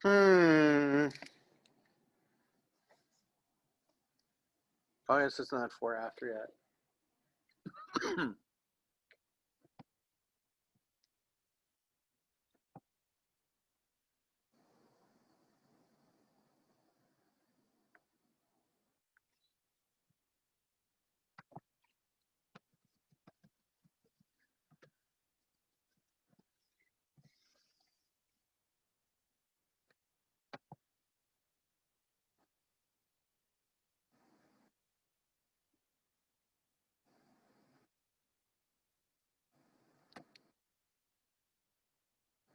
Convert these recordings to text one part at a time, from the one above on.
Oh, I guess it's not 4 after yet.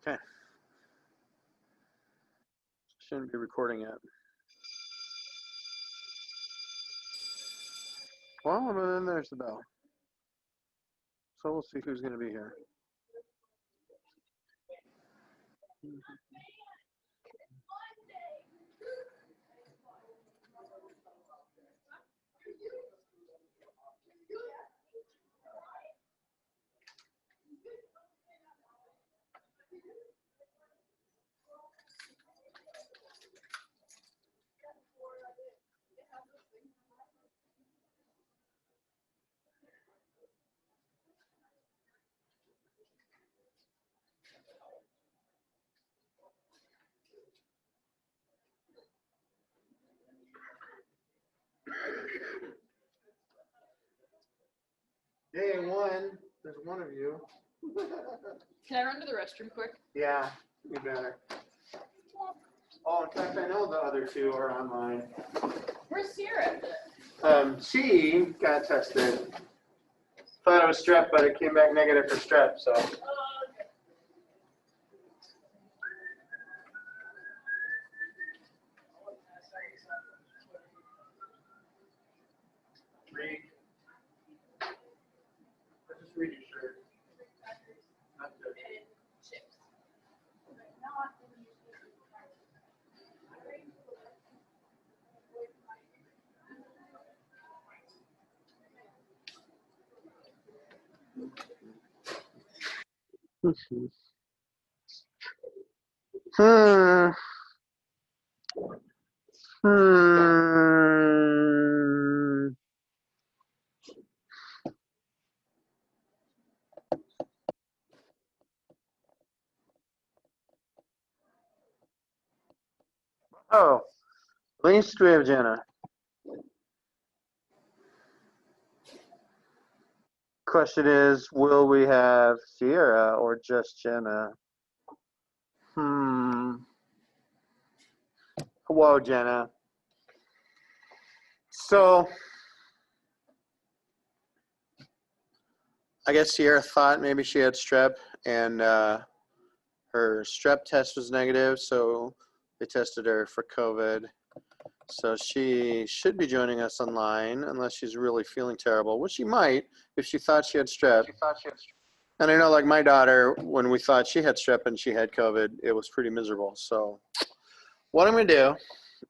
Okay. Shouldn't be recording yet. Well, and then there's the bell. So we'll see who's going to be here. Hey, one. There's one of you. Can I run to the restroom quick? Yeah, you better. Oh, in fact, I know the other two are online. Where's Sierra? She got tested. Thought it was strep, but it came back negative for strep, so. Read. Just read your shirt. Not good. Oh, at least we have Jenna. Question is, will we have Sierra or just Jenna? Whoa, Jenna. So, I guess Sierra thought maybe she had strep, and her strep test was negative, so they tested her for COVID. So she should be joining us online unless she's really feeling terrible, which she might if she thought she had strep. And I know, like my daughter, when we thought she had strep and she had COVID, it was pretty miserable. So what I'm going to do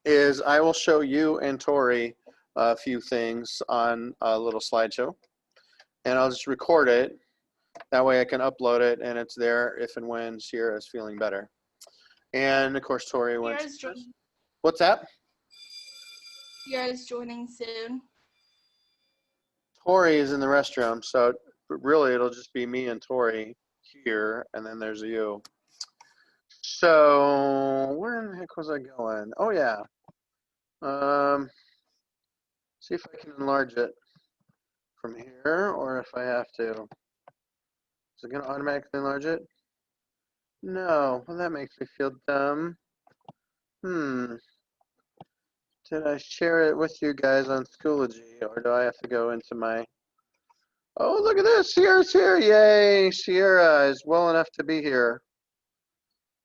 is I will show you and Tori a few things on a little slideshow, and I'll just record it. That way I can upload it, and it's there if and when Sierra is feeling better. And, of course, Tori went. What's that? Sierra's joining soon. Tori is in the restroom, so really it'll just be me and Tori here, and then there's you. So where in the heck was I going? Oh yeah. See if I can enlarge it from here, or if I have to. Is it gonna automatically enlarge it? No. Well, that makes me feel dumb. Did I share it with you guys on Schoology, or do I have to go into my... Oh, look at this. Sierra's here. Yay. Sierra is well enough to be here.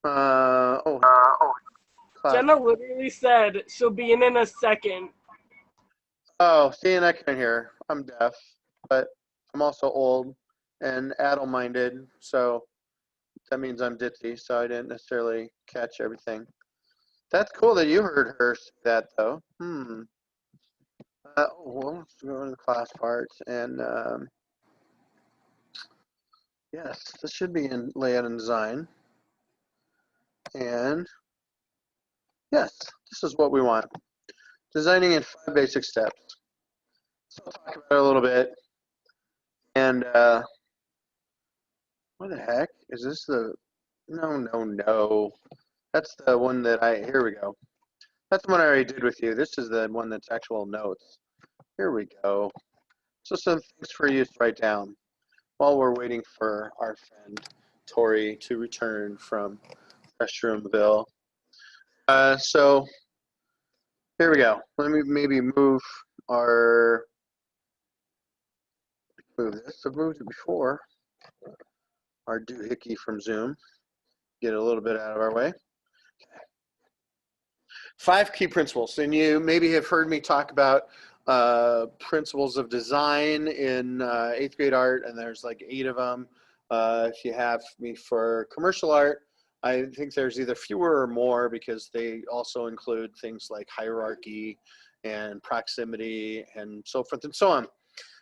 Jenna literally said she'll be in a second. Oh, see, and I can't hear. I'm deaf, but I'm also old and addle-minded, so that means I'm ditzy, so I didn't necessarily catch everything. That's cool that you heard her say that, though. Well, let's go to the class part, and yes, this should be in layout and design. And yes, this is what we want. Designing in 5 basic steps. So I'll talk about it a little bit. And what the heck? Is this the, no. That's the one that here we go. That's the one I already did with you. This is the one that's actual notes. Here we go. So some things for you to write down while we're waiting for our friend Tori to return from Restroomville. So here we go. Let me maybe move this. I've moved it before. Our doohickey from Zoom. Get a little bit out of our way. 5 key principles, and you maybe have heard me talk about principles of design in 8th grade art, and there's like 8 of them. If you have me for commercial art, I think there's either fewer or more because they also include things like hierarchy and proximity and so forth and so on.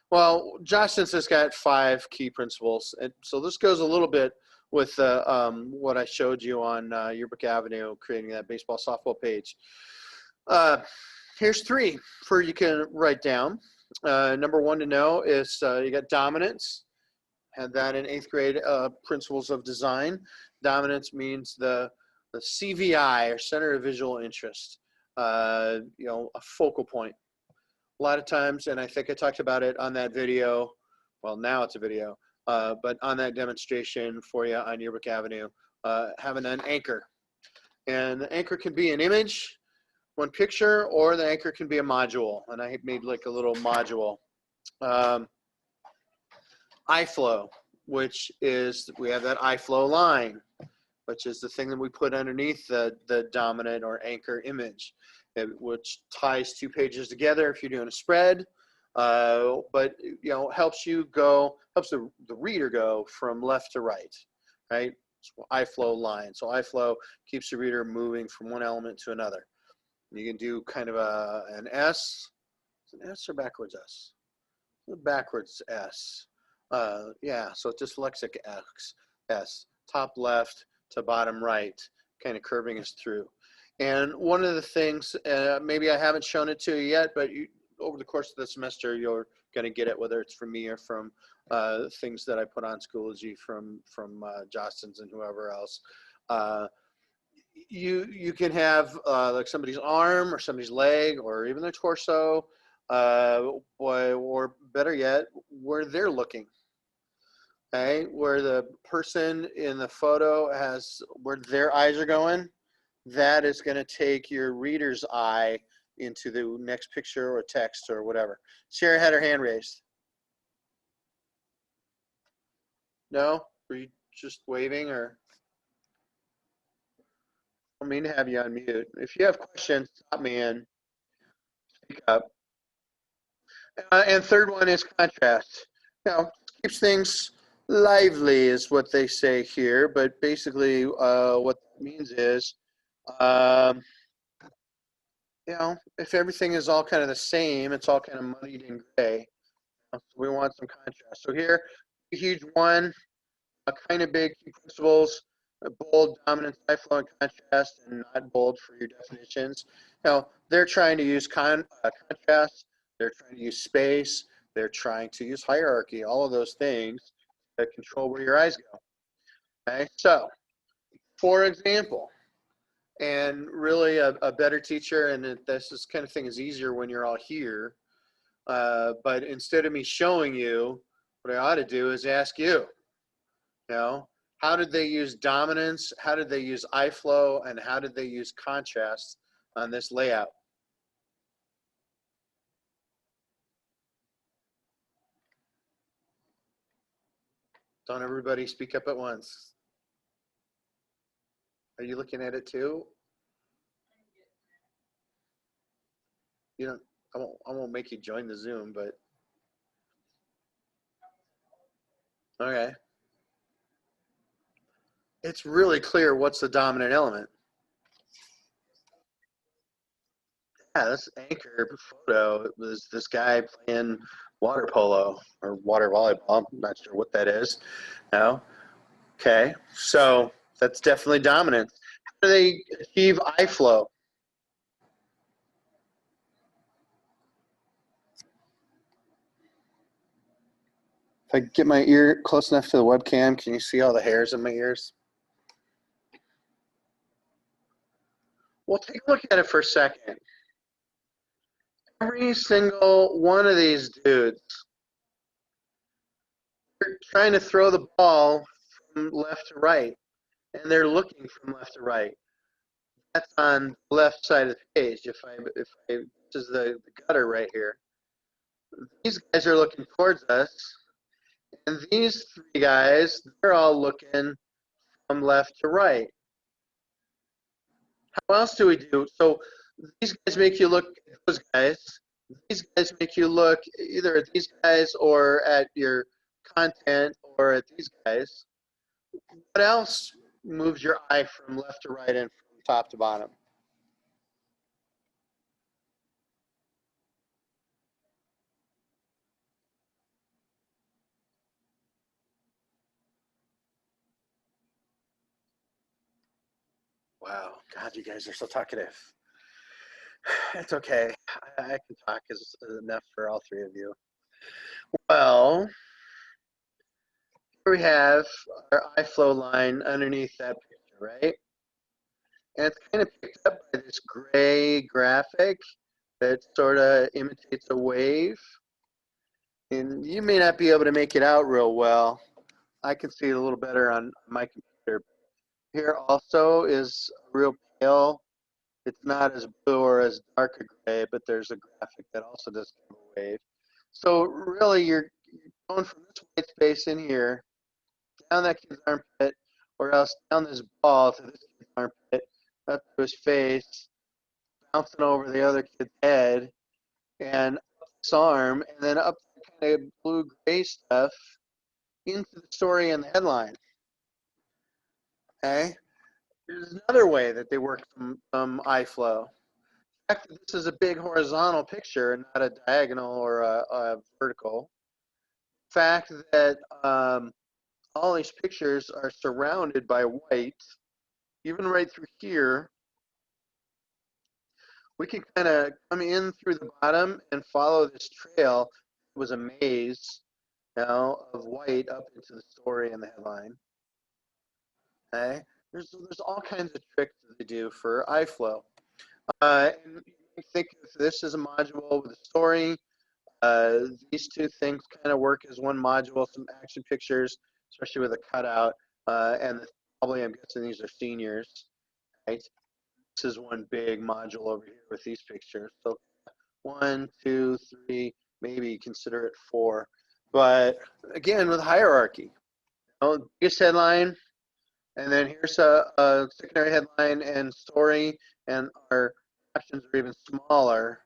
Well, Jostens has got 5 key principles, and so this goes a little bit with what I showed you on Yearbook Avenue, creating that baseball softball page. Here's 3 for you can write down. Number 1 to know is you got dominance. Had that in 8th grade, Principles of Design. Dominance means the CVI, or center of visual interest, a focal point. A lot of times, and I think I talked about it on that video, well, now it's a video, but on that demonstration for you on Yearbook Avenue, having an anchor. And the anchor can be an image, one picture, or the anchor can be a module. And I made like a little module. iFlow, which is, we have that iFlow line, which is the thing that we put underneath the dominant or anchor image, which ties 2 pages together if you're doing a spread, but helps the reader go from left to right, right? So iFlow line. So iFlow keeps the reader moving from one element to another. You can do kind of an S. Is it an S or backwards S? Backwards S. Yeah, so dyslexic S. Top left to bottom right, kind of curving us through. And one of the things, maybe I haven't shown it to you yet, but over the course of the semester, you're going to get it, whether it's from me or from things that I put on Schoology from Jostens and whoever else. You can have like somebody's arm or somebody's leg or even their torso, or better yet, where they're looking. Okay, where the person in the photo has, where their eyes are going, that is going to take your reader's eye into the next picture or text or whatever. Sarah had her hand raised. No? Were you just waving, or? I don't mean to have you on mute. If you have questions, stop me and speak up. And third one is contrast. Keeps things lively is what they say here, but basically what that means is, if everything is all kind of the same, it's all kind of muddied and gray. So we want some contrast. So here, a huge one, kind of big key principles, bold, dominance, iFlow, and contrast, and not bold for your definitions. They're trying to use contrast, they're trying to use space, they're trying to use hierarchy, all of those things that control where your eyes go. Okay, so for example, and really a better teacher, and this kind of thing is easier when you're all here, but instead of me showing you, what I ought to do is ask you, how did they use dominance, how did they use iFlow, and how did they use contrast on this layout? Don't everybody speak up at once. Are you looking at it too? I won't make you join the Zoom, but okay. It's really clear what's the dominant element. Yeah, this anchor photo was this guy playing water polo or water volleyball. I'm not sure what that is. Okay, so that's definitely dominant. do they achieve eye flow? If I get my ear close enough to the webcam, can you see all the hairs in my ears? Well, take a look at it for a second. Every single one of these dudes, they're trying to throw the ball from left to right, and they're looking from left to right. That's on the left side of the page. This is the gutter right here. These guys are looking towards us, and these three guys, they're all looking from left to right. How else do we do? So these guys make you look at those guys. These guys make you look either at these guys or at your content or at these guys. What else moves your eye from left to right and from top to bottom? Wow, God, you guys are so talkative. It's okay. I can talk is enough for all three of you. Well, here we have our eye flow line underneath that picture, right? And it's kind of picked up by this gray graphic that sort of imitates a wave. And you may not be able to make it out real well. I can see it a little better on my computer. Here also is real pale. It's not as blue or as dark a gray, but there's a graphic that also does kind of a wave. So really you're going from this white space in here, down that kid's armpit, or else down this ball to this kid's armpit, up to his face, bouncing over the other kid's head, and up his arm, and then up the kind of blue-gray stuff into the story and the headline. Okay? There's another way that they work from eye flow. In fact, this is a big horizontal picture and not a diagonal or a vertical. The fact that all these pictures are surrounded by white, even right through here, we can kind of come in through the bottom and follow this trail. It was a maze now of white up into the story and the headline. Okay, there's all kinds of tricks that they do for eye flow. And you think of this as a module with a story. These two things kind of work as one module. Some action pictures, especially with a cutout, and probably I'm guessing these are seniors, right? This is one big module over here with these pictures. So 1, 2, 3, maybe consider it 4. But again, with hierarchy, biggest headline, and then here's a secondary headline and story, and our captions are even smaller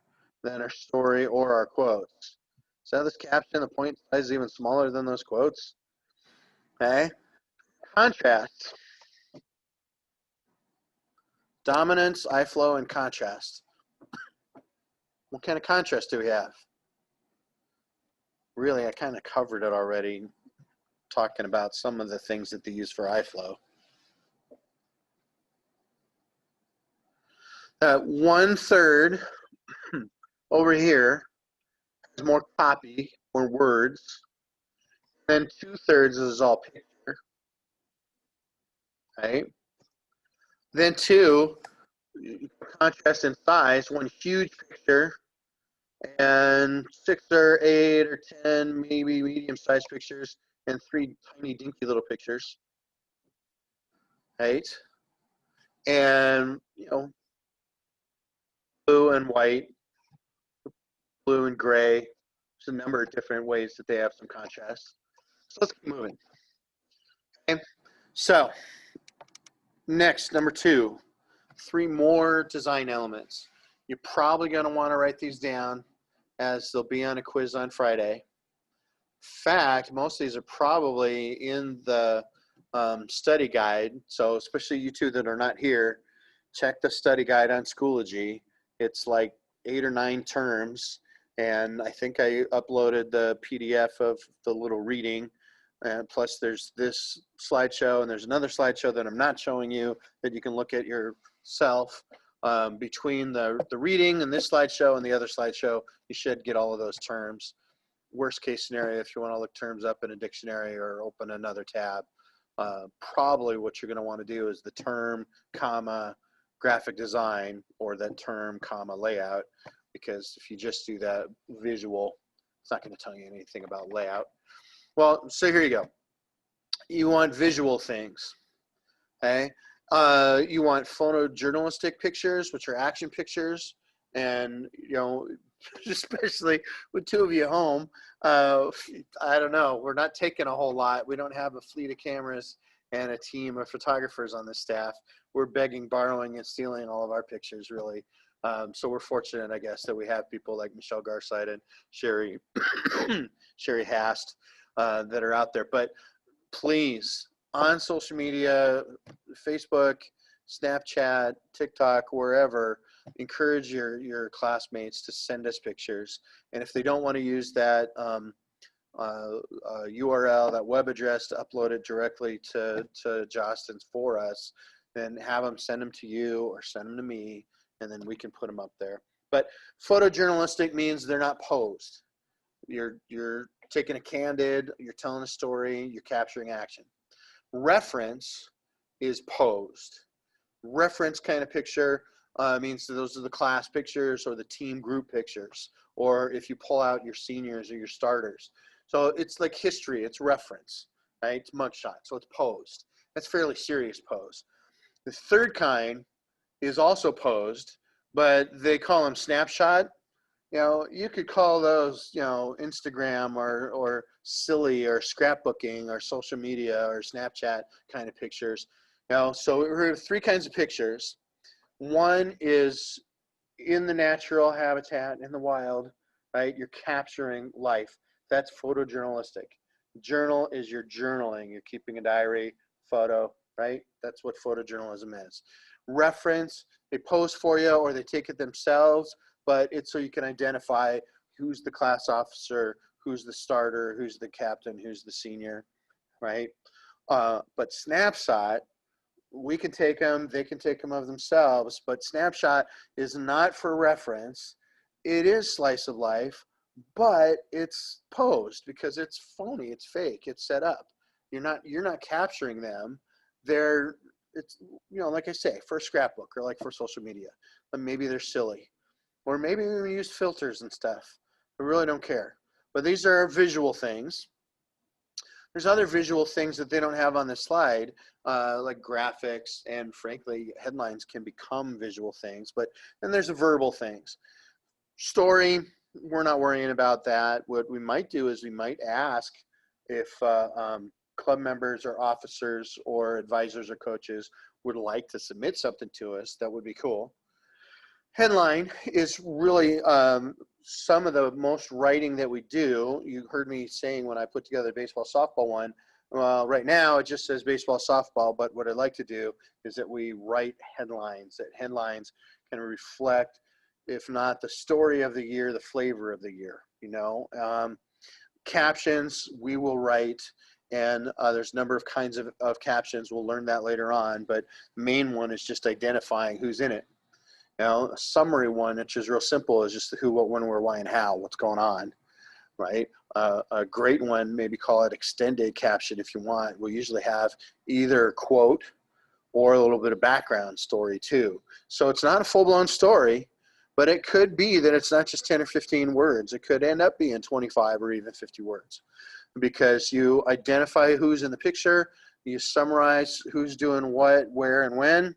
than our story or our quotes. So this caption, the point size is even smaller than those quotes. Okay. Contrast. Dominance, eye flow, and contrast. What kind of contrast do we have? Really, I kind of covered it already, talking about some of the things that they use for eye flow. 1/3 over here is more copy or words. Then 2/3 is all picture. Right? Then 2, contrast in size, one huge picture, and 6 or 8 or 10 maybe medium-sized pictures, and 3 tiny dinky little pictures. Right? And blue and white, blue and gray. There's a number of different ways that they have some contrast. So let's keep moving. Okay. So next, number 2, 3 more design elements. You're probably going to want to write these down as they'll be on a quiz on Friday. In fact, most of these are probably in the study guide. So especially you two that are not here, check the study guide on Schoology. It's like 8 or 9 terms. And I think I uploaded the PDF of the little reading And plus there's this slideshow and there's another slideshow that I'm not showing you that you can look at yourself. Between the reading and this slideshow and the other slideshow, you should get all of those terms. Worst case scenario, if you want to look terms up in a dictionary or open another tab, probably what you're going to want to do is the term, comma, graphic design, or that term, comma, layout, because if you just do that visual, it's not going to tell you anything about layout. Well, so here you go. You want visual things, okay? You want photojournalistic pictures, which are action pictures, and you know, especially with two of you at home, I don't know, we're not taking a whole lot. We don't have a fleet of cameras and a team of photographers on the staff. We're begging, borrowing, and stealing all of our pictures, really. So we're fortunate, I guess, that we have people like Michelle Garside and Sherry Sherry Hast that are out there. But please, on social media, Facebook, Snapchat, TikTok, wherever, encourage your classmates to send us pictures. And if they don't want to use that URL, that web address, to upload it directly to Jostens for us, then have them send them to you or send them to me, and then we can put them up there. But photojournalistic means they're not posed. You're taking a candid, you're telling a story, you're capturing action. Reference is posed. Reference kind of picture means that those are the class pictures or the team group pictures, or if you pull out your seniors or your starters. So it's like history, it's reference, right? It's mugshot, so it's posed. That's fairly serious pose. The third kind is also posed, but they call them snapshot. You know, you could call those, you know, Instagram or silly or scrapbooking or social media or Snapchat kind of pictures. You know, so we have three kinds of pictures. One is in the natural habitat, in the wild, right? You're capturing life. That's photojournalistic. Journal is your journaling. You're keeping a diary, photo, right? That's what photojournalism is. Reference, they post for you or they take it themselves, but it's so you can identify who's the class officer, who's the starter, who's the captain, who's the senior, right? But snapshot, we can take them, they can take them of themselves, but snapshot is not for reference. It is slice of life, but it's posed because it's phony, it's fake, it's set up. You're not capturing them. It's, you know, like I say, for a scrapbook or like for social media, but maybe they're silly. Or maybe we use filters and stuff. We really don't care. But these are visual things. There's other visual things that they don't have on the slide, like graphics, and frankly, headlines can become visual things. But then there's the verbal things. Story, we're not worrying about that. What we might do is we might ask if club members or officers or advisors or coaches would like to submit something to us. That would be cool. Headline is really some of the most writing that we do. You heard me saying when I put together the baseball softball one, well, right now it just says baseball softball, but what I'd like to do is that we write headlines, that headlines can reflect, if not the story of the year, the flavor of the year, you know. Captions we will write, and there's a number of kinds of captions. We'll learn that later on, but the main one is just identifying who's in it. You know, a summary one, which is real simple, is just the who, what, when, where, why, and how, what's going on, right? A great one, maybe call it extended caption if you want. We'll usually have either a quote or a little bit of background story too. So it's not a full-blown story, but it could be that it's not just 10 or 15 words. It could end up being 25 or even 50 words because you identify who's in the picture, you summarize who's doing what, where, and when.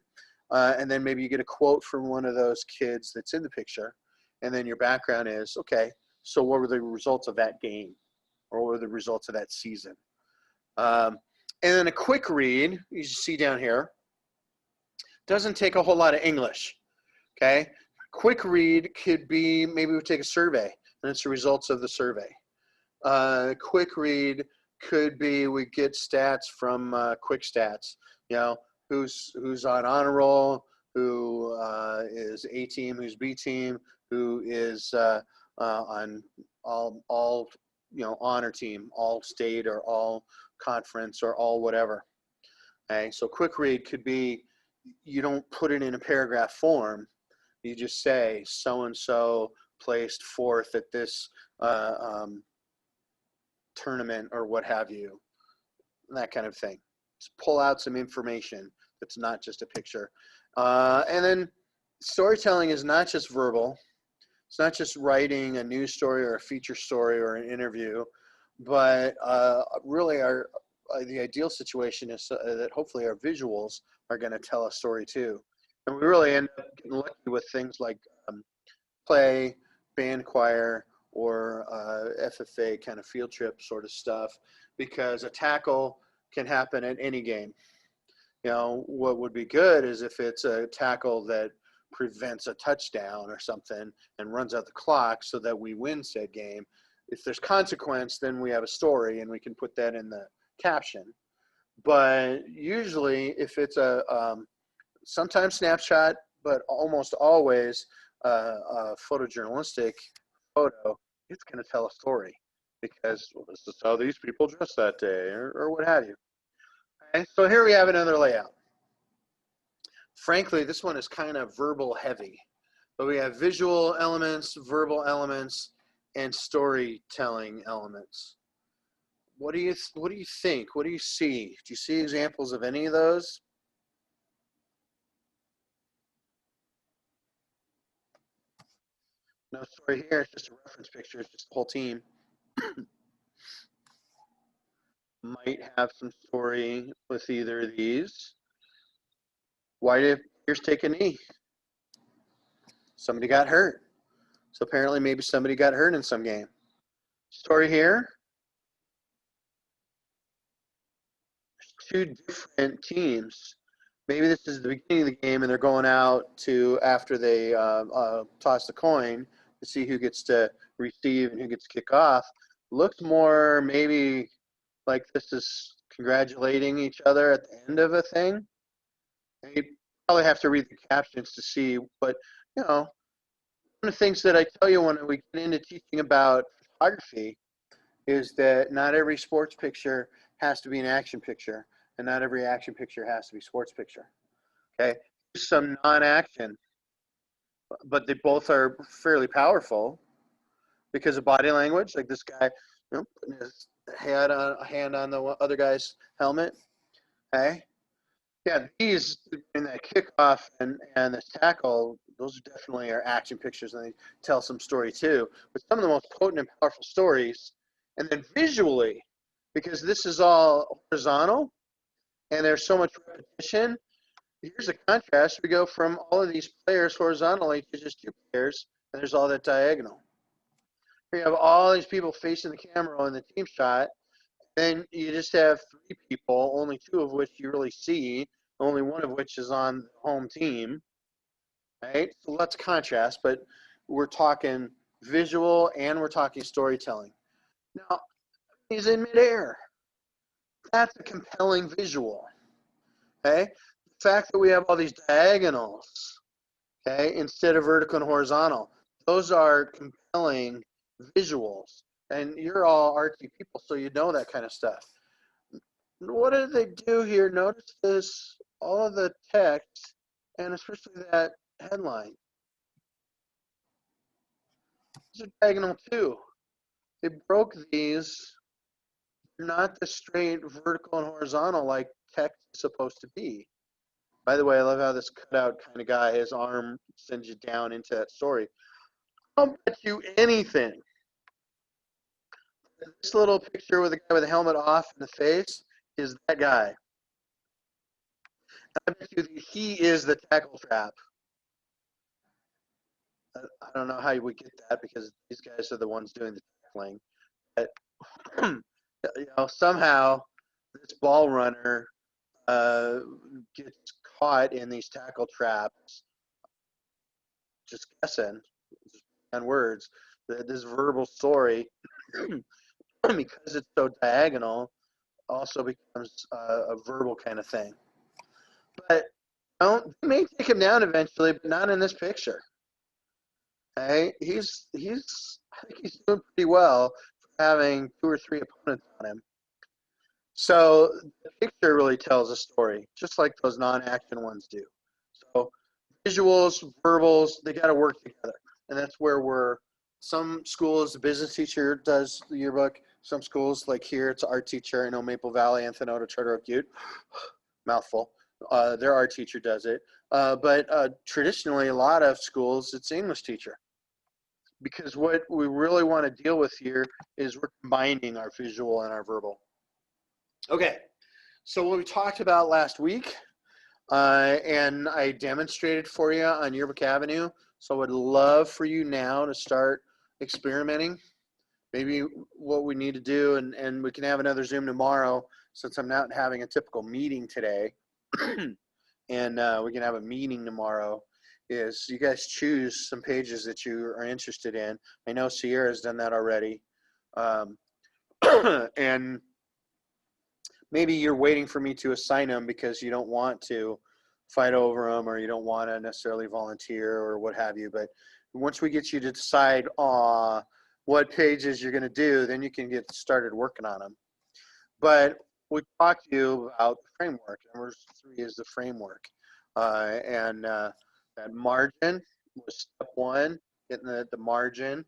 And then maybe you get a quote from one of those kids that's in the picture. And then your background is, okay, so what were the results of that game? Or what were the results of that season? And then a quick read, you see down here, doesn't take a whole lot of English, okay? Quick read could be, maybe we take a survey, and it's the results of the survey. Quick read could be, we get stats from Quick Stats, you know, who's on honor roll, who is A team, who's B team, who is on all honor team, all state or all conference or all whatever. Okay, so quick read could be, you don't put it in a paragraph form. You just say so-and-so placed fourth at this tournament or what have you, that kind of thing. Just pull out some information that's not just a picture. And then storytelling is not just verbal. It's not just writing a news story or a feature story or an interview, but really the ideal situation is that hopefully our visuals are going to tell a story too. And we really end up getting lucky with things like play, band choir, or FFA kind of field trip sort of stuff, because a tackle can happen at any game. What would be good is if it's a tackle that prevents a touchdown or something and runs out the clock so that we win said game. If there's consequence, then we have a story and we can put that in the caption. But usually if it's a sometimes snapshot, but almost always a photojournalistic photo, it's going to tell a story because, well, this is how these people dress that day or what have you. Okay, so here we have another layout. Frankly, this one is kind of verbal heavy, but we have visual elements, verbal elements, and storytelling elements. What do you think? What do you see? Do you see examples of any of those? No story here, it's just a reference picture, it's just the whole team. Might have some story with either of these. Why did players take a knee? Somebody got hurt. So apparently maybe somebody got hurt in some game. Story here. Two different teams. Maybe this is the beginning of the game and they're going out to, after they toss the coin, to see who gets to receive and who gets to kick off. Looks more maybe like this is congratulating each other at the end of a thing. You probably have to read the captions to see, but one of the things that I tell you when we get into teaching about photography is that not every sports picture has to be an action picture, and not every action picture has to be sports picture. Okay, some non-action, but they both are fairly powerful because of body language. Like this guy, putting his hand on the other guy's helmet. Okay, yeah, these in that kickoff and this tackle, those definitely are action pictures, and they tell some story too. But some of the most potent and powerful stories, and then visually, because this is all horizontal, and there's so much repetition. Here's a contrast. We go from all of these players horizontally to just two players, and there's all that diagonal. Here you have all these people facing the camera in the team shot. Then you just have three people, only two of which you really see, only one of which is on the home team. Right? So let's contrast, but we're talking visual and we're talking storytelling. Now, he's in midair. That's a compelling visual. Okay? The fact that we have all these diagonals, okay, instead of vertical and horizontal, those are compelling visuals. And you're all artsy people, so you know that kind of stuff. What did they do here? Notice this, all of the text, and especially that headline. These are diagonal too. They broke these. They're not the straight vertical and horizontal like text is supposed to be. By the way, I love how this cutout kind of guy, his arm sends you down into that story. I'll bet you anything. This little picture with the guy with the helmet off in the face is that guy. I bet you he is the tackle trap. I don't know how you would get that because these guys are the ones doing the tackling. But somehow this ball runner gets caught in these tackle traps. Just guessing on words. This verbal story, because it's so diagonal, also becomes a verbal kind of thing. But they may take him down eventually, but not in this picture. Okay, I think he's doing pretty well having 2 or 3 opponents on him. So the picture really tells a story, just like those non-action ones do. So visuals, verbals, they got to work together. And that's where some schools, the business teacher does the yearbook. Some schools, like here, it's art teacher. I know Maple Valley, Anthony, Charter Oak Butte. Mouthful. Their art teacher does it. But traditionally, a lot of schools, it's English teacher. Because what we really want to deal with here is we're combining our visual and our verbal. Okay, so what we talked about last week, and I demonstrated for you on Yearbook Avenue, so I would love for you now to start experimenting. Maybe what we need to do, and we can have another Zoom tomorrow, since I'm not having a typical meeting today, and we can have a meeting tomorrow, is you guys choose some pages that you are interested in. I know Sierra's done that already. And maybe you're waiting for me to assign them because you don't want to fight over them, or you don't want to necessarily volunteer or what have you. But once we get you to decide what pages you're going to do, then you can get started working on them. But we talked to you about the framework. Number 3 is the framework. That margin was step 1, getting the margin.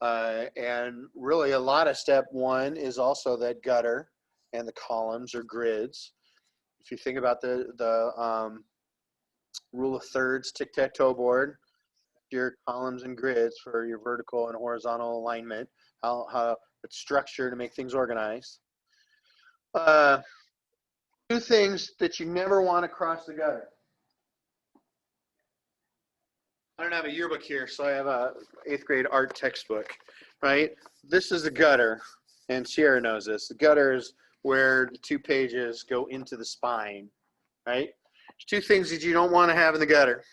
And really a lot of step 1 is also that gutter and the columns or grids. If you think about the rule of thirds tic-tac-toe board, your columns and grids for your vertical and horizontal alignment, how it's structured to make things organized. 2 things that you never want to cross the gutter. I don't have a yearbook here, so I have a 8th grade art textbook, right? This is the gutter, and Sierra knows this. The gutter is where the 2 pages go into the spine, right? There's 2 things that you don't want to have in the gutter.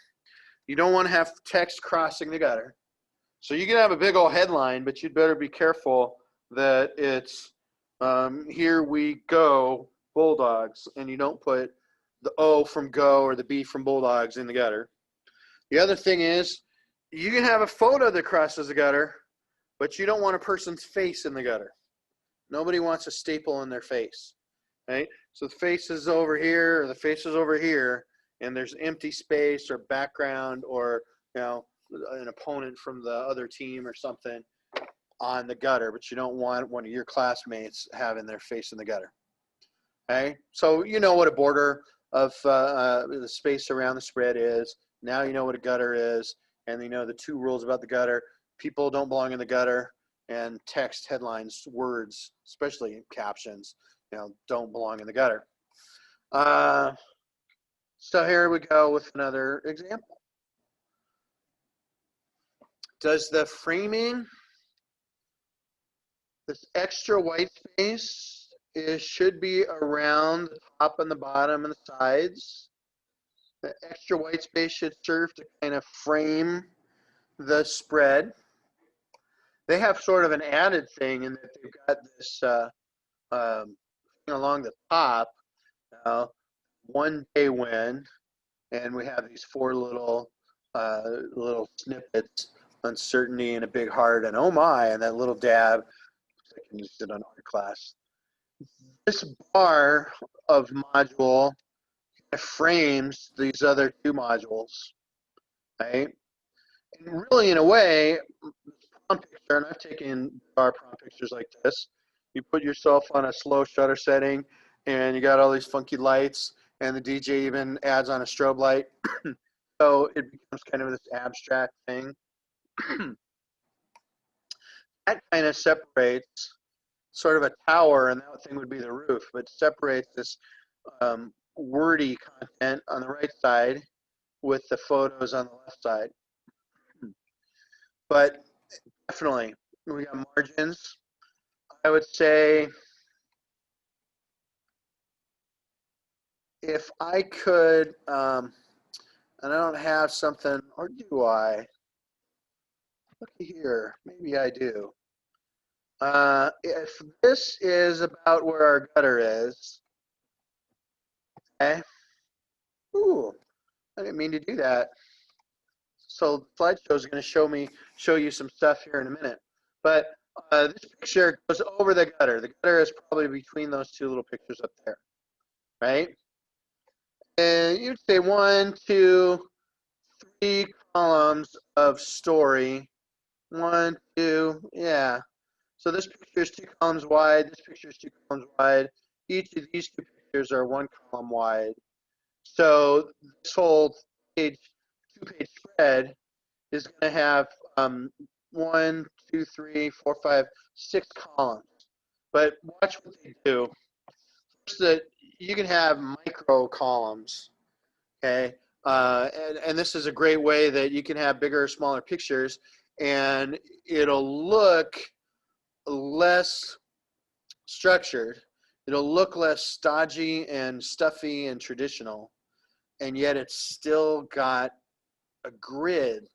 You don't want to have text crossing the gutter. So you can have a big old headline, but you'd better be careful that it's here we go, Bulldogs, and you don't put the O from go or the B from Bulldogs in the gutter. The other thing is, you can have a photo that crosses the gutter, but you don't want a person's face in the gutter. Nobody wants a staple in their face, right? So the face is over here, or the face is over here, and there's empty space or background, or an opponent from the other team or something on the gutter, but you don't want one of your classmates having their face in the gutter. Okay, so you know what a border of the space around the spread is. Now you know what a gutter is, and you know the 2 rules about the gutter. People don't belong in the gutter, and text, headlines, words, especially captions, don't belong in the gutter. So here we go with another example. Does the framing, this extra white space, should be around the top and the bottom and the sides? The extra white space should serve to kind of frame the spread. They have sort of an added thing in that they've got this along the top, one day win, and we have these 4 little snippets: uncertainty and a big heart, and oh my, and that little dab. I can use it on art class. This bar of module frames these other 2 modules, right? And really, in a way, prom picture, and I've taken our prom pictures like this. You put yourself on a slow shutter setting, and you got all these funky lights, and the DJ even adds on a strobe light. So it becomes kind of this abstract thing. That kind of separates sort of a tower, and that thing would be the roof, but separates this wordy content on the right side with the photos on the left side. But definitely, we got margins. I would say if I could, and I don't have something, or do I? Look here, maybe I do. If this is about where our gutter is, okay. Ooh, I didn't mean to do that. So the slideshow is going to show you some stuff here in a minute. But this picture goes over the gutter. The gutter is probably between those two little pictures up there, right? And you'd say 1, 2, 3 columns of story. 1, 2, yeah. So this picture is 2 columns wide. This picture is 2 columns wide. Each of these 2 pictures are 1 column wide. So this whole page, 2-page spread is going to have 1, 2, 3, 4, 5, 6 columns. But watch what they do. First, that you can have micro columns. Okay, and this is a great way that you can have bigger or smaller pictures, and it'll look less structured. It'll look less stodgy and stuffy and traditional, and yet it's still got a grid.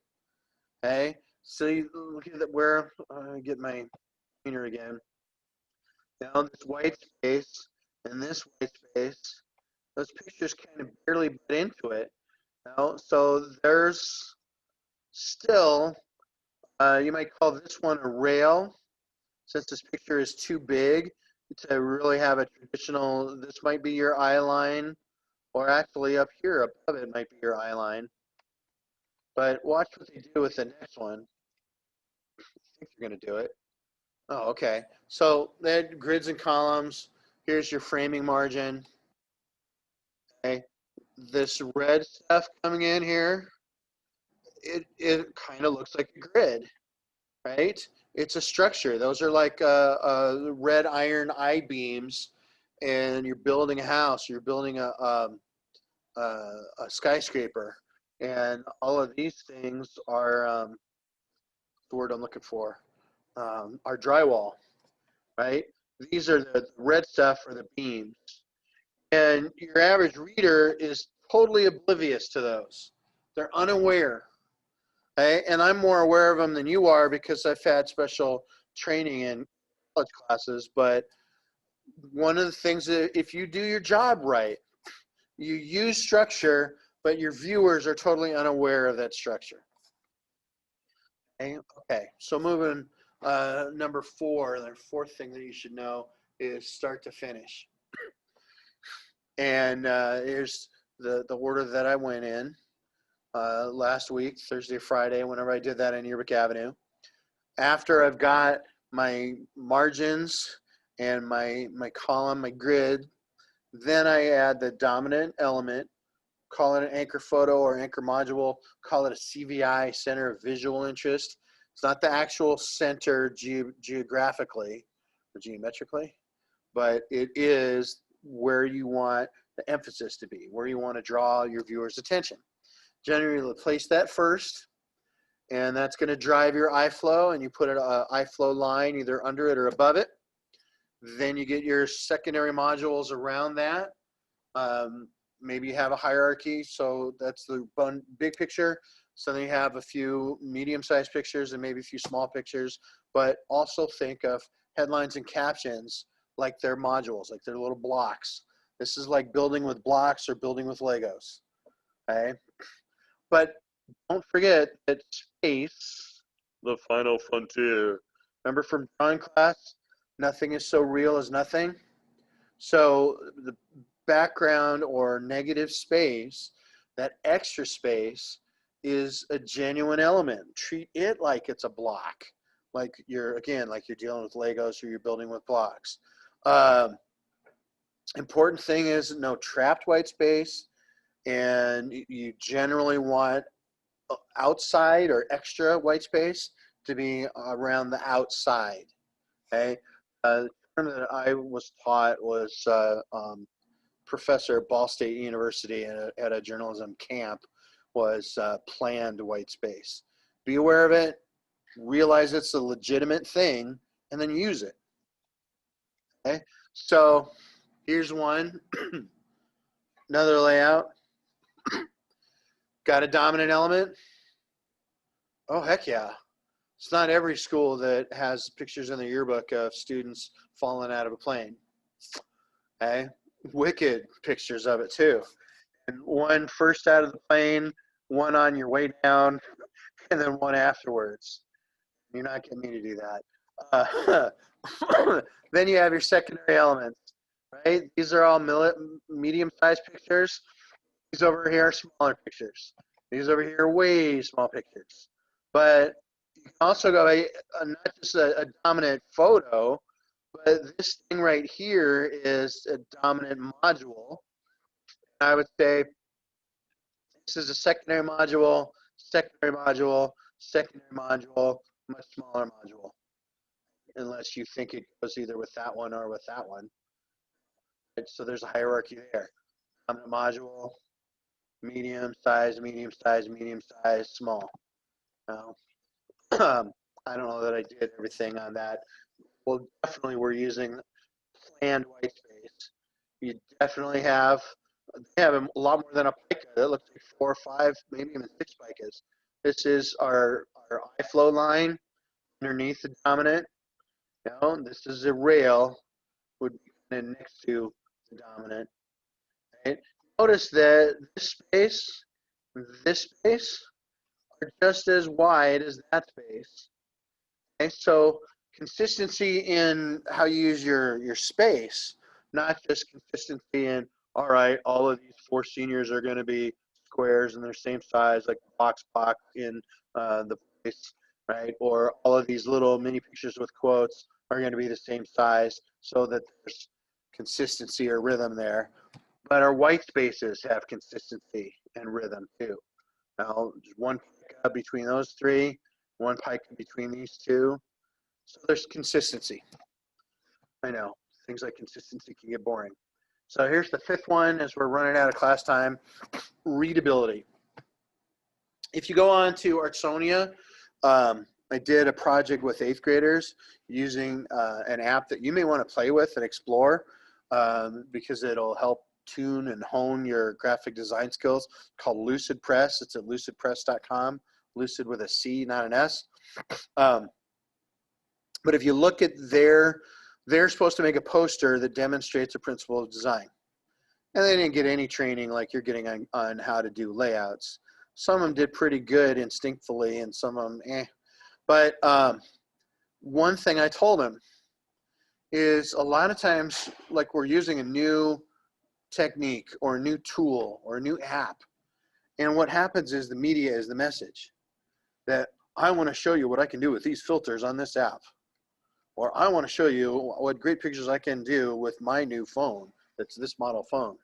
Okay, so you look at where I get my pointer again. Now this white space and this white space, those pictures kind of barely butt into it. Now, so there's still, you might call this one a rail, since this picture is too big to really have a traditional, this might be your eye line, or actually up here above it might be your eye line. But watch what they do with the next one. I think they're going to do it. Oh, okay. So that grids and columns. Here's your framing margin. Okay. This red stuff coming in here, it kind of looks like a grid, right? It's a structure. Those are like red iron I-beams, and you're building a house. You're building a skyscraper, and all of these things are the word I'm looking for, are drywall, right? These are the red stuff for the beams, and your average reader is totally oblivious to those. They're unaware. Okay? And I'm more aware of them than you are because I've had special training in college classes. But one of the things that if you do your job right, you use structure, but your viewers are totally unaware of that structure. Okay, so moving number 4, the 4th thing that you should know is start to finish. And here's the order that I went in last week, Thursday, Friday, whenever I did that in YRBK Avenue. After I've got my margins and my column, my grid, then I add the dominant element, call it an anchor photo or anchor module, call it a CVI, center of visual interest. It's not the actual center geographically or geometrically, but it is where you want the emphasis to be, where you want to draw your viewer's attention. Generally, place that first, and that's going to drive your eye flow, and you put an eye flow line either under it or above it. Then you get your secondary modules around that. Maybe you have a hierarchy, so that's the big picture. So then you have a few medium-sized pictures and maybe a few small pictures, but also think of headlines and captions like they're modules, like they're little blocks. This is like building with blocks or building with Legos, okay? But don't forget that space, the final frontier. Remember from drawing class, nothing is so real as nothing. So the background or negative space, that extra space, is a genuine element. Treat it like it's a block, like you're dealing with Legos or you're building with blocks. Important thing is no trapped white space, and you generally want outside or extra white space to be around the outside. Okay, the term that I was taught was professor at Ball State University at a journalism camp was planned white space. Be aware of it, realize it's a legitimate thing, and then use it. Okay, so here's one. Another layout. Got a dominant element? Oh, heck yeah. It's not every school that has pictures in the yearbook of students falling out of a plane. Okay, wicked pictures of it too. And one first out of the plane, one on your way down, and then one afterwards. You're not getting me to do that. Then you have your secondary elements, right? These are all medium-sized pictures. These over here are smaller pictures. These over here are way small pictures. But you can also go not just a dominant photo, but this thing right here is a dominant module. I would say this is a secondary module, secondary module, secondary module, much smaller module. Unless you think it goes either with that one or with that one. Right? So there's a hierarchy there. Dominant module, medium size, medium size, medium size, small. Now, I don't know that I did everything on that. Well, definitely we're using planned white space. You definitely they have a lot more than a pica. That looks like 4 or 5, maybe even 6 picas. This is our eye flow line underneath the dominant. You know, this is a rail would be next to the dominant. Right? Notice that this space are just as wide as that space. Okay, so consistency in how you use your space, not just consistency in, all right, all of these 4 seniors are going to be squares and they're same size, like box in the place, right? Or all of these little mini pictures with quotes are going to be the same size so that there's consistency or rhythm there. But our white spaces have consistency and rhythm too. Now, there's one pica between those 3, one pica between these 2. So there's consistency. I know, things like consistency can get boring. So here's the 5th one as we're running out of class time, readability. If you go on to Artsonia, I did a project with 8th graders using an app that you may want to play with and explore because it'll help tune and hone your graphic design skills, called Lucid Press. It's at lucidpress.com, lucid with a C, not an S. But if you look at they're supposed to make a poster that demonstrates a principle of design. And they didn't get any training like you're getting on how to do layouts. Some of them did pretty good instinctively and some of them, eh. But one thing I told them is a lot of times, like we're using a new technique or a new tool or a new app. And what happens is the media is the message that I want to show you what I can do with these filters on this app. Or I want to show you what great pictures I can do with my new phone. That's this model phone.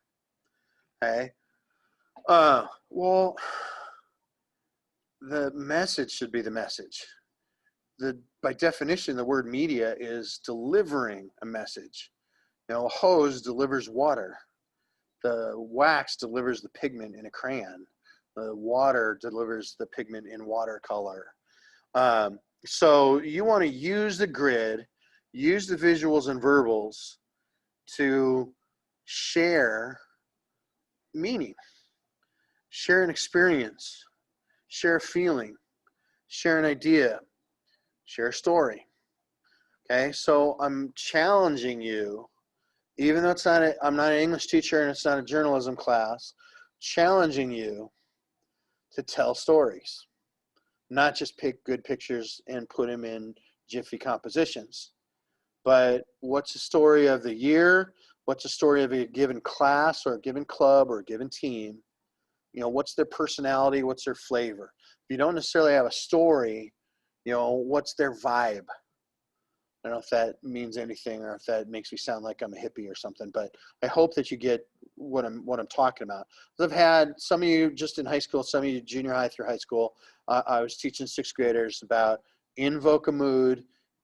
Okay. Well, the message should be the message. By definition, the word media is delivering a message. You know, a hose delivers water. The wax delivers the pigment in a crayon. The water delivers the pigment in watercolor. So you want to use the grid, use the visuals and verbals to share meaning, share an experience, share a feeling, share an idea, share a story. Okay, so I'm challenging you, even though I'm not an English teacher and it's not a journalism class, challenging you to tell stories, not just pick good pictures and put them in jiffy compositions. But what's the story of the year? What's the story of a given class or a given club or a given team? You know, what's their personality? What's their flavor? If you don't necessarily have a story, you know, what's their vibe? I don't know if that means anything or if that makes me sound like I'm a hippie or something, but I hope that you get what I'm talking about. I've had some of you just in high school, some of you junior high through high school. I was teaching 6th graders about invoke a mood,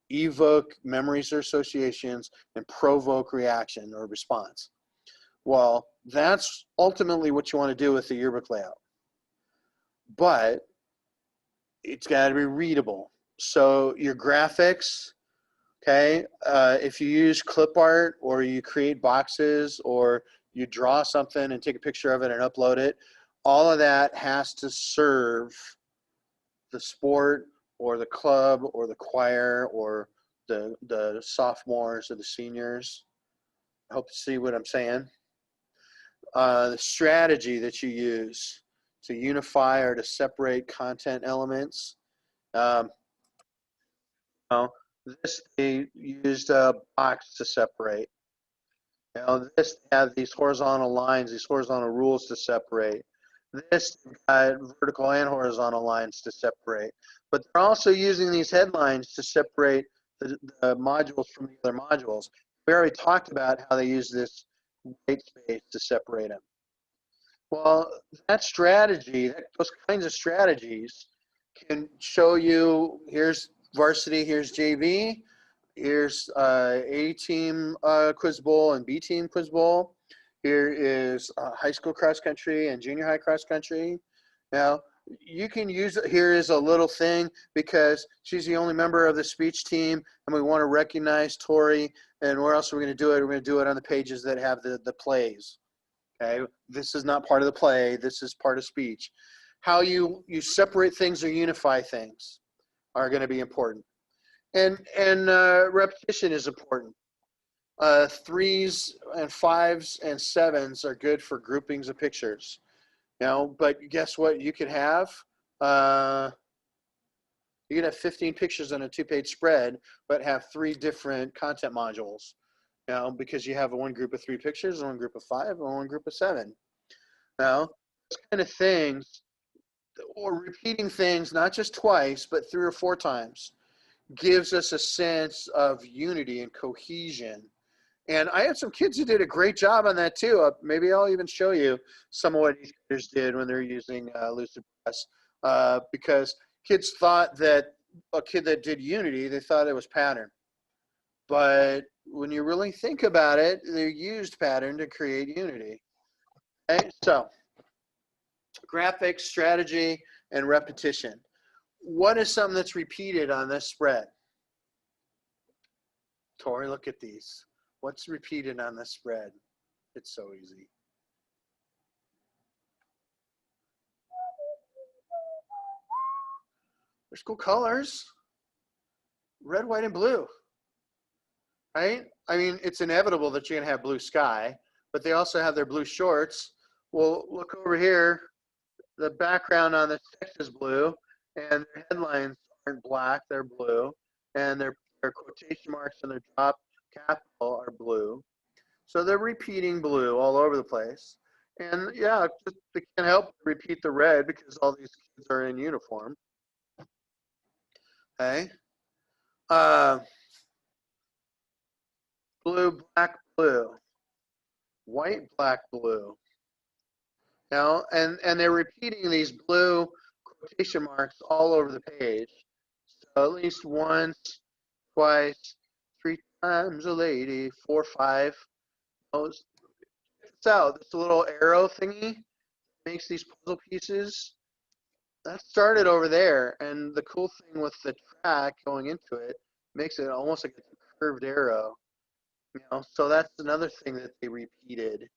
evoke memories or associations, and provoke reaction or response. Well, that's ultimately what you want to do with the yearbook layout. But it's got to be readable. So your graphics, okay, if you use clip art or you create boxes or you draw something and take a picture of it and upload it, all of that has to serve the sport or the club or the choir or the sophomores or the seniors. I hope you see what I'm saying. The strategy that you use to unify or to separate content elements. You know, This, they used a box to separate. This, they have these horizontal lines, these horizontal rules to separate. This, they've got vertical and horizontal lines to separate. But they're also using these headlines to separate the modules from the other modules. We already talked about how they use this white space to separate them. Well, that strategy, those kinds of strategies can show you, here's varsity, here's JV, here's A team quiz bowl and B team quiz bowl. Here is high school cross country and junior high cross country. Now, you can use it. Here is a little thing because she's the only member of the speech team and we want to recognize Tori. And where else are we going to do it? We're going to do it on the pages that have the plays. Okay, this is not part of the play. This is part of speech. How you separate things or unify things are going to be important. And repetition is important. 3s and 5s and 7s are good for groupings of pictures. But guess what? You could have 15 pictures on a 2-page spread, but have 3 different content modules. Because you have one group of 3 pictures, one group of 5, and one group of 7. Those kind of things, or repeating things not just twice, but 3 or 4 times, gives us a sense of unity and cohesion. And I had some kids who did a great job on that too. Maybe I'll even show you some of what these kids did when they're using Lucid Press, because kids thought that a kid that did unity, they thought it was pattern. But when you really think about it, they used pattern to create unity. Okay, so graphics, strategy, and repetition. What is something that's repeated on this spread? Tori, look at these. What's repeated on this spread? It's so easy. There's cool colors. Red, white, and blue. Right? I mean, it's inevitable that you're going to have blue sky, but they also have their blue shorts. Well, look over here. The background on the text is blue, and their headlines aren't black, they're blue, and their quotation marks and their drop capital are blue. So they're repeating blue all over the place. And yeah, they can't help but repeat the red because all these kids are in uniform. Okay. Blue, black, blue. White, black, blue. And they're repeating these blue quotation marks all over the page. So at least once, twice, 3 times a lady, 4, 5. Check this out. This little arrow thingy makes these puzzle pieces. That started over there, and the cool thing with the track going into it makes it almost like a curved arrow. So that's another thing that they repeated.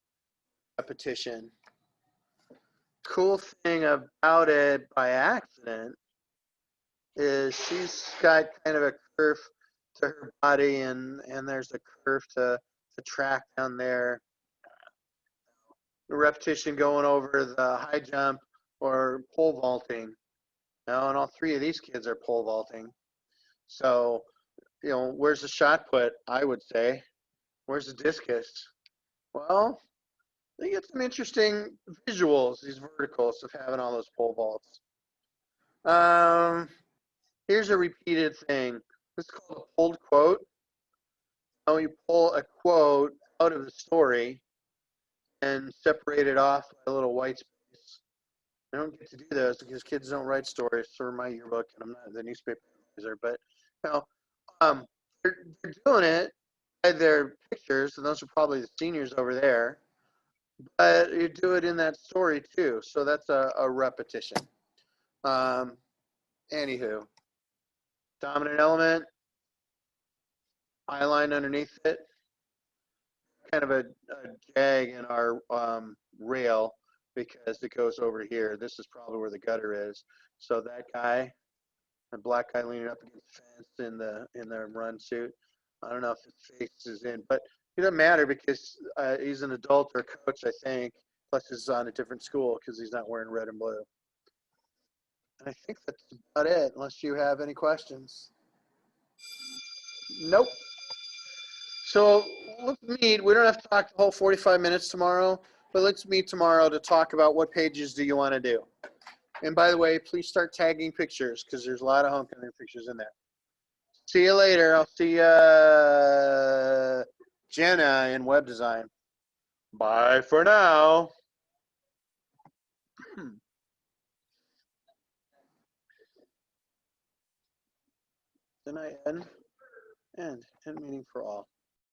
Repetition. Cool thing about it by accident is she's got kind of a curve to her body, and there's a curve to the track down there. The repetition going over the high jump or pole vaulting. And all 3 of these kids are pole vaulting. So, where's the shot put? I would say. Where's the discus? Well, they get some interesting visuals, these verticals of having all those pole vaults. Here's a repeated thing. This is called a pulled quote. Now you pull a quote out of the story and separate it off by a little white space. I don't get to do those because kids don't write stories for my yearbook, and I'm not the newspaper advisor. But they're doing it by their pictures, and those are probably the seniors over there. But you do it in that story too, so that's a repetition. Anywho, dominant element, eye line underneath it, kind of a jag in our rail because it goes over here. This is probably where the gutter is. So that guy, the black guy leaning up against the fence in the run suit. I don't know if his face is in, but it doesn't matter because he's an adult or a coach, I think. Plus, he's on a different school because he's not wearing red and blue. And I think that's about it, unless you have any questions. Nope. So let's meet. We don't have to talk the whole 45 minutes tomorrow, but let's meet tomorrow to talk about what pages do you want to do. And by the way, please start tagging pictures because there's a lot of homecoming pictures in there. See you later. I'll see Jenna in web design. Bye for now. Then I end meeting for all.